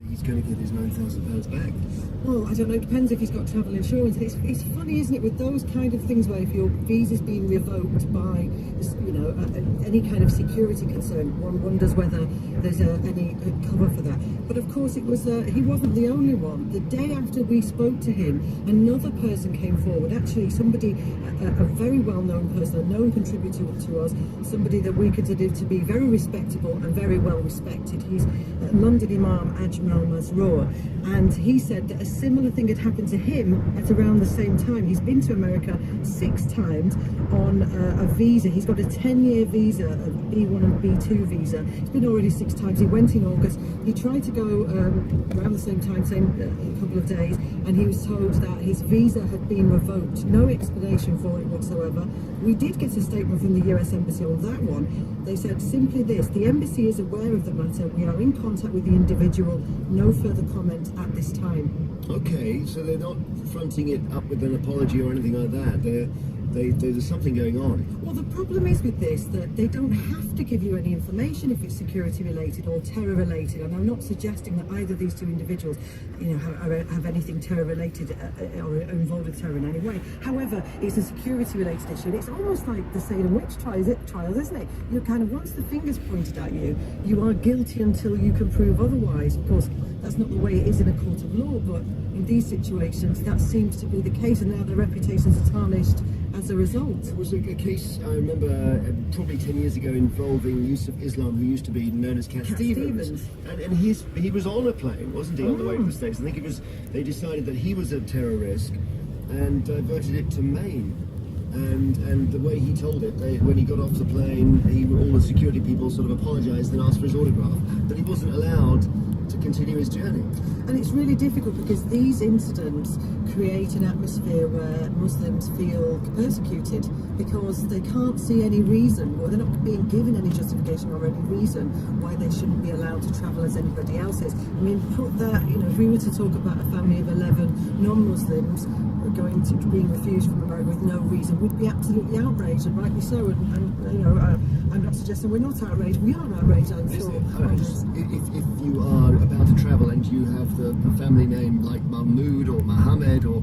He's going to get his £9,000 back. Well, I don't know, it depends if he's got travel insurance. It's funny, isn't it, with those kind of things where if your visa's being revoked by, you know, any kind of security concern, one wonders whether there's any cover for that. But of course, it was he wasn't the only one. The day after we spoke to him, another person came forward. Actually, somebody, a very well-known person, a known contributor to us, somebody that we consider to be very respectable and very well respected. He's London Imam Ajmal Masroor, and he said that a similar thing had happened to him at around the same time. He's been to America 6 times on a visa. He's got a 10-year visa, a B1 and B2 visa. He's been already 6 times. He went in August. He tried to go around the same time, same couple of days, and he was told that his visa had been revoked. No explanation for it whatsoever. We did get a statement from the US Embassy on that one. They said simply this: the embassy is aware of the matter. We are in contact with the individual. No further comment at this time. Okay, so they're not fronting it up with an apology or anything like that. There's something going on. Well, the problem is with this that they don't have to give you any information if it's security related or terror related. And I'm not suggesting that either of these two individuals, you know, have anything terror related or are involved with terror in any way. However, it's a security related issue. And it's almost like the Salem witch trials, isn't it? You kind of, once the finger's pointed at you, you are guilty until you can prove otherwise. Of course, that's not the way it is in a court of law, but in these situations, that seems to be the case, and now their reputations are tarnished as a result. There was a case, I remember, probably 10 years ago, involving Yusuf Islam, who used to be known as Cat Stevens. And he was on a plane, wasn't he, on the way to the States? I think they decided that he was a terror risk and diverted it to Maine. And the way he told it, when he got off the plane, all the security people sort of apologised and asked for his autograph, but he wasn't allowed to continue his journey. And it's really difficult because these incidents create an atmosphere where Muslims feel persecuted because they can't see any reason, or they're not being given any justification or any reason why they shouldn't be allowed to travel as anybody else is. I mean, put that, you know, if we were to talk about a family of 11 non-Muslims going to being refused from America with no reason, we'd be absolutely outraged, and rightly so. And you know, I'm not suggesting we're not outraged. We are outraged, I'm sure. If you are about to travel and you have the family name like Mahmoud or Mohammed or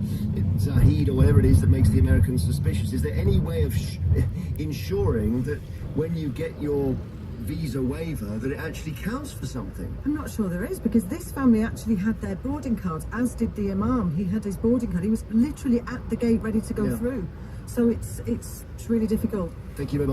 Zahid or whatever it is that makes the Americans suspicious, is there any way of ensuring that when you get your visa waiver that it actually counts for something? I'm not sure there is, because this family actually had their boarding cards, as did the Imam. He had his boarding card. He was literally at the gate ready to go through. So it's really difficult. Thank you very much.